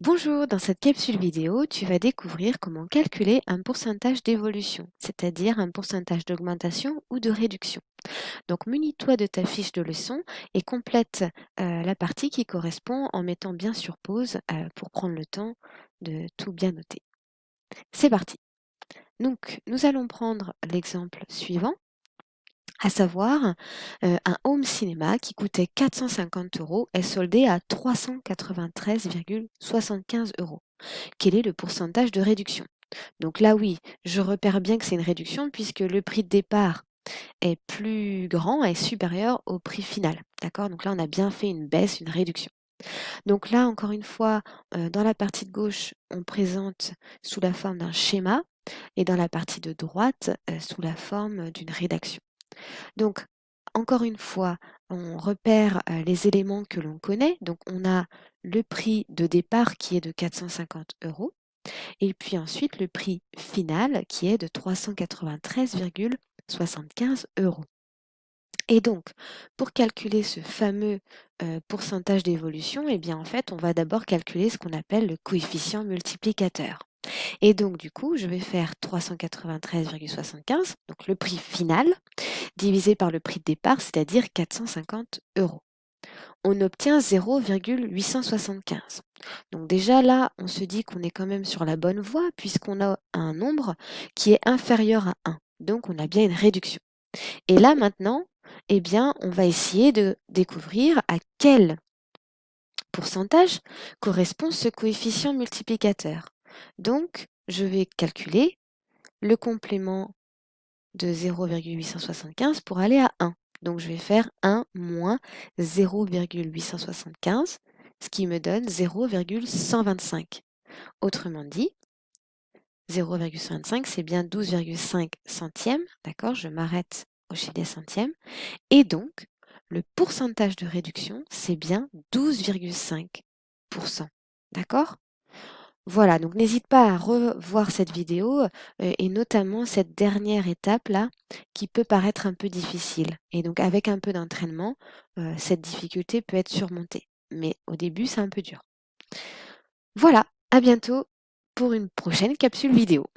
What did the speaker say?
Bonjour, dans cette capsule vidéo, tu vas découvrir comment calculer un pourcentage d'évolution, c'est-à-dire un pourcentage d'augmentation ou de réduction. Donc munis-toi de ta fiche de leçon et complète la partie qui correspond en mettant bien sur pause pour prendre le temps de tout bien noter. C'est parti. Donc nous allons prendre l'exemple suivant, à savoir un home cinéma qui coûtait 450 € est soldé à 393,75 €. Quel est le pourcentage de réduction? Donc là, oui, je repère bien que c'est une réduction puisque le prix de départ est plus grand, est supérieur au prix final. D'accord? Donc là, on a bien fait une baisse, une réduction. Donc là, encore une fois, dans la partie de gauche, on présente sous la forme d'un schéma et dans la partie de droite, sous la forme d'une rédaction. Donc, encore une fois, on repère les éléments que l'on connaît. Donc, on a le prix de départ qui est de 450 € et puis ensuite le prix final qui est de 393,75 €. Et donc, pour calculer ce fameux pourcentage d'évolution, eh bien en fait, on va d'abord calculer ce qu'on appelle le coefficient multiplicateur. Et donc, du coup, je vais faire 393,75, donc le prix final, divisé par le prix de départ, c'est-à-dire 450 €. On obtient 0,875. Donc déjà là, on se dit qu'on est quand même sur la bonne voie puisqu'on a un nombre qui est inférieur à 1. Donc on a bien une réduction. Et là maintenant, eh bien, on va essayer de découvrir à quel pourcentage correspond ce coefficient multiplicateur. Donc, je vais calculer le complément de 0,875 pour aller à 1. Donc, je vais faire 1 moins 0,875, ce qui me donne 0,125. Autrement dit, 0,125, c'est bien 12,5 centièmes. D'accord? Je m'arrête au chiffre des centièmes. Et donc, le pourcentage de réduction, c'est bien 12,5%. D'accord? Voilà, donc n'hésite pas à revoir cette vidéo et notamment cette dernière étape-là qui peut paraître un peu difficile. Et donc avec un peu d'entraînement, cette difficulté peut être surmontée. Mais au début, c'est un peu dur. Voilà, à bientôt pour une prochaine capsule vidéo.